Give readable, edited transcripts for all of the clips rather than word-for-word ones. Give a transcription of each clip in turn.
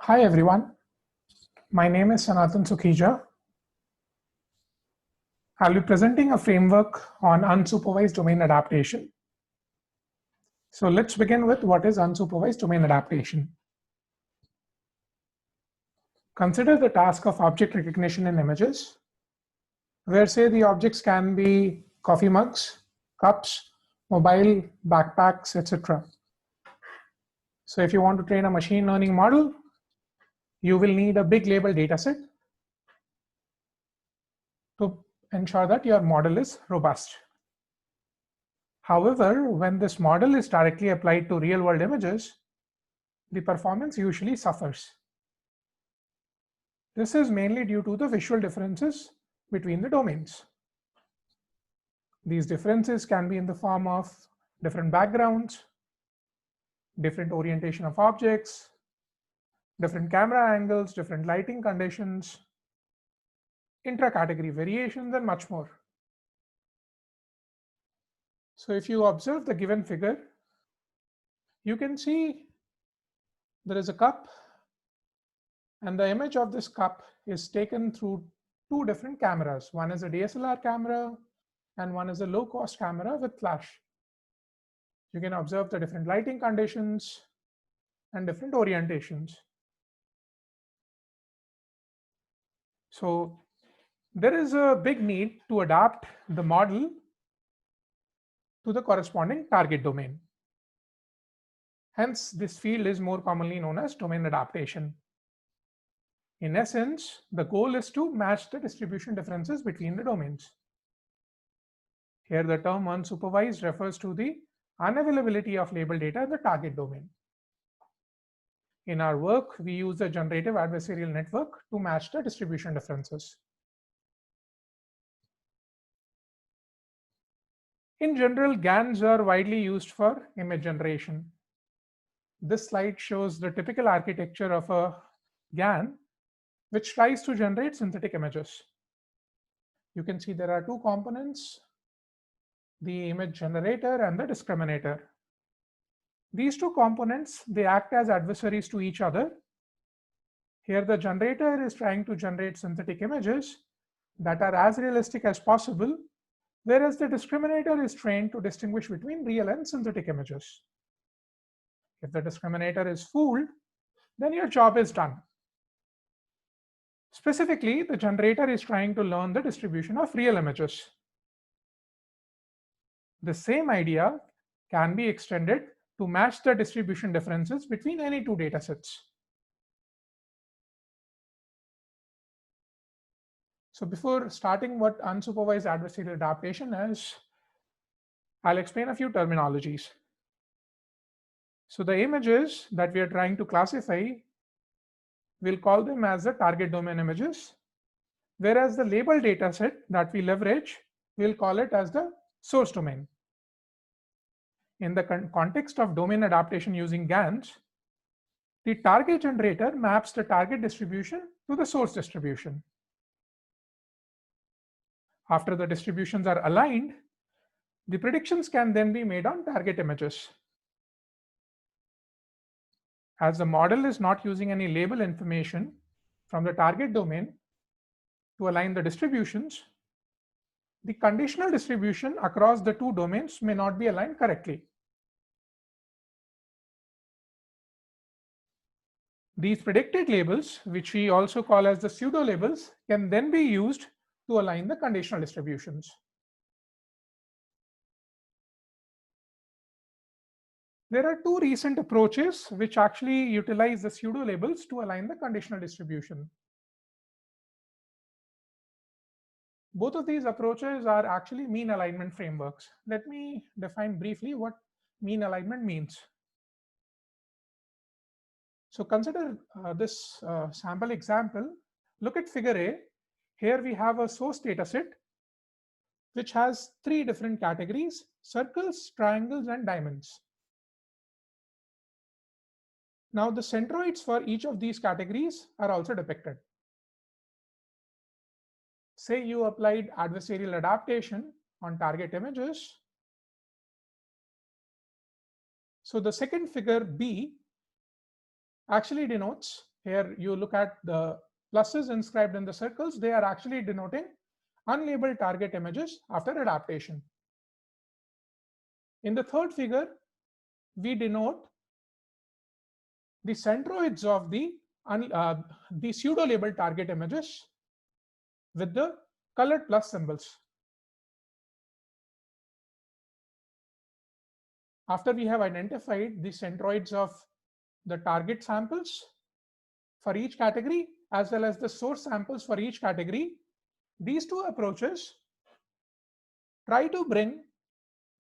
Hi everyone, my name is Sanatan Sukhija. I'll be presenting a framework on unsupervised domain adaptation. So let's begin with what is unsupervised domain adaptation. Consider the task of object recognition in images, where say the objects can be coffee mugs, cups, mobile, backpacks, etc. So if you want to train a machine learning model, you will need a big label dataset to ensure that your model is robust. However, when this model is directly applied to real-world images, the performance usually suffers. This is mainly due to the visual differences between the domains. These differences can be in the form of different backgrounds, different orientation of objects, different camera angles, different lighting conditions, intra-category variations, and much more. So if you observe the given figure, you can see there is a cup, and the image of this cup is taken through two different cameras. One is a DSLR camera, and one is a low-cost camera with flash. You can observe the different lighting conditions and different orientations. So there is a big need to adapt the model to the corresponding target domain. Hence, this field is more commonly known as domain adaptation. In essence, the goal is to match the distribution differences between the domains. Here, the term unsupervised refers to the unavailability of label data in the target domain. In our work, we use the generative adversarial network to match the distribution differences. In general, GANs are widely used for image generation. This slide shows the typical architecture of a GAN, which tries to generate synthetic images. You can see there are two components, the image generator and the discriminator. These two components, they act as adversaries to each other. Here, the generator is trying to generate synthetic images that are as realistic as possible, whereas the discriminator is trained to distinguish between real and synthetic images. If the discriminator is fooled, then your job is done. Specifically, the generator is trying to learn the distribution of real images. The same idea can be extended to match the distribution differences between any two datasets. So before starting what unsupervised adversarial adaptation is, I'll explain a few terminologies. So the images that we are trying to classify, we'll call them as the target domain images, whereas the label dataset that we leverage, we'll call it as the source domain. In the context of domain adaptation using GANs, the target generator maps the target distribution to the source distribution. After the distributions are aligned, the predictions can then be made on target images. As the model is not using any label information from the target domain to align the distributions, the conditional distribution across the two domains may not be aligned correctly. These predicted labels, which we also call as the pseudo labels, can then be used to align the conditional distributions. There are two recent approaches which actually utilize the pseudo labels to align the conditional distribution. Both of these approaches are actually mean alignment frameworks. Let me define briefly what mean alignment means. So consider this sample example. Look at figure A. Here we have a source dataset which has three different categories: circles, triangles, and diamonds. Now the centroids for each of these categories are also depicted. Say you applied adversarial adaptation on target images. So the second figure B actually denotes Here you look at the pluses inscribed in the circles, they are actually denoting unlabeled target images after adaptation. In the third figure, we denote the centroids of the pseudo-labeled target images with the colored plus symbols. After we have identified the centroids of the target samples for each category as well as the source samples for each category, these two approaches try to bring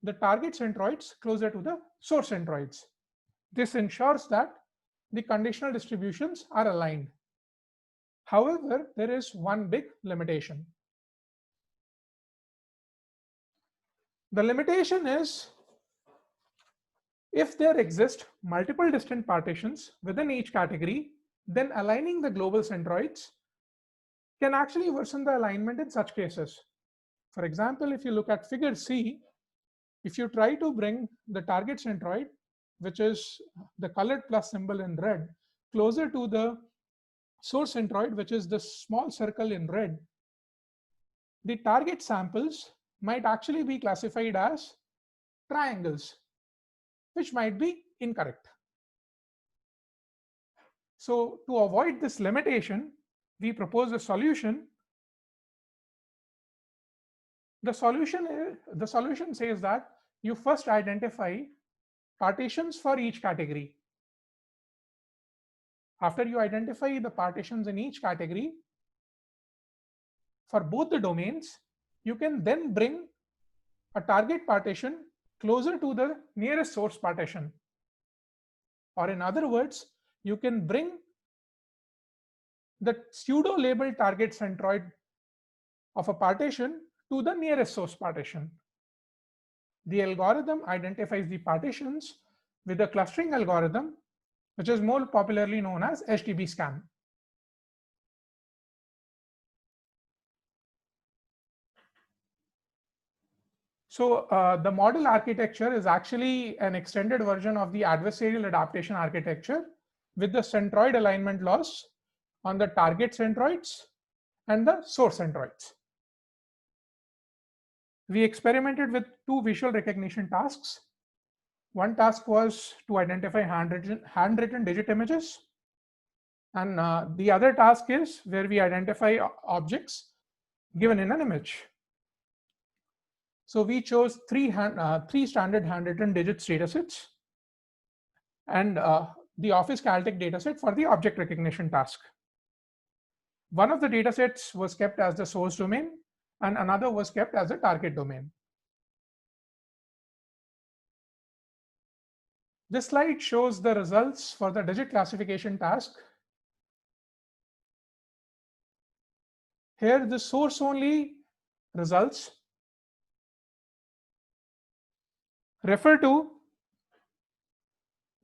the target centroids closer to the source centroids. This ensures that the conditional distributions are aligned. However, there is one big limitation. The limitation is if there exist multiple distant partitions within each category, then aligning the global centroids can actually worsen the alignment in such cases. For example, if you look at figure C, if you try to bring the target centroid, which is the colored plus symbol in red, closer to the source centroid, which is the small circle in red, the target samples might actually be classified as triangles, which might be incorrect. So to avoid this limitation, we propose a solution. The solution says that you first identify partitions for each category. After you identify the partitions in each category for both the domains, you can then bring a target partition closer to the nearest source partition. Or in other words, you can bring the pseudo-labeled target centroid of a partition to the nearest source partition. The algorithm identifies the partitions with a clustering algorithm, which is more popularly known as HDB-SCAN. So the model architecture is actually an extended version of the adversarial adaptation architecture with the centroid alignment loss on the target centroids and the source centroids. We experimented with two visual recognition tasks. One task was to identify handwritten digit images. And the other task is where we identify objects given in an image. So we chose three standard handwritten digits datasets and the Office Caltech dataset for the object recognition task. One of the datasets was kept as the source domain and another was kept as a target domain. This slide shows the results for the digit classification task. Here, the source only results refer to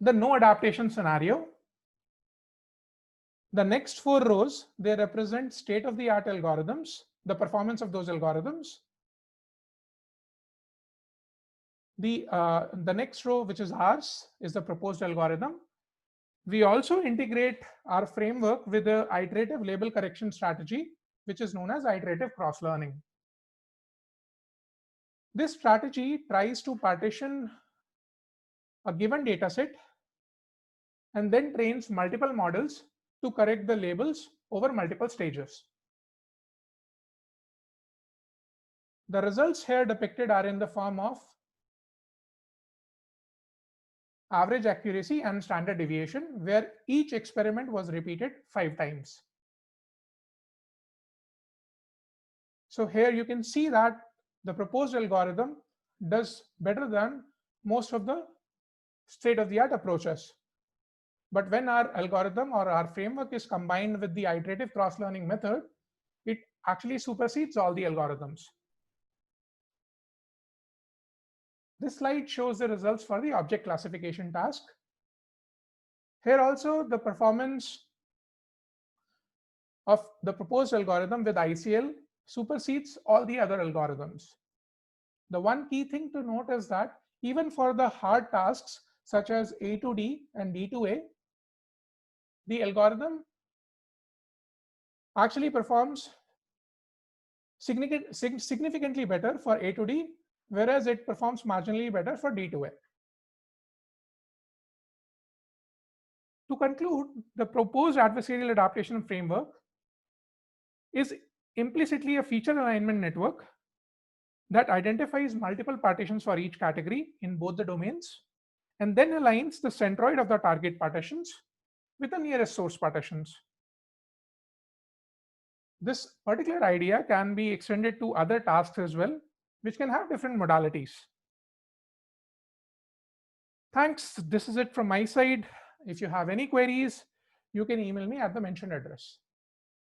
the no adaptation scenario. The next four rows, they represent state-of-the-art algorithms, the performance of those algorithms. The next row, which is ours, is the proposed algorithm. We also integrate our framework with the iterative label correction strategy, which is known as iterative cross-learning. This strategy tries to partition a given dataset and then trains multiple models to correct the labels over multiple stages. The results here depicted are in the form of average accuracy and standard deviation, where each experiment was repeated 5 times. So here you can see that the proposed algorithm does better than most of the state-of-the-art approaches. But when our algorithm or our framework is combined with the iterative cross-learning method, it actually supersedes all the algorithms. This slide shows the results for the object classification task. Here also, the performance of the proposed algorithm with ICL supersedes all the other algorithms. The one key thing to note is that even for the hard tasks such as A to D and D to A, the algorithm actually performs significantly better for A to D, whereas it performs marginally better for D to A. To conclude, the proposed adversarial adaptation framework is implicitly a feature alignment network that identifies multiple partitions for each category in both the domains and then aligns the centroid of the target partitions with the nearest source partitions. This particular idea can be extended to other tasks as well, which can have different modalities. Thanks. This is it from my side. If you have any queries, you can email me at the mentioned address.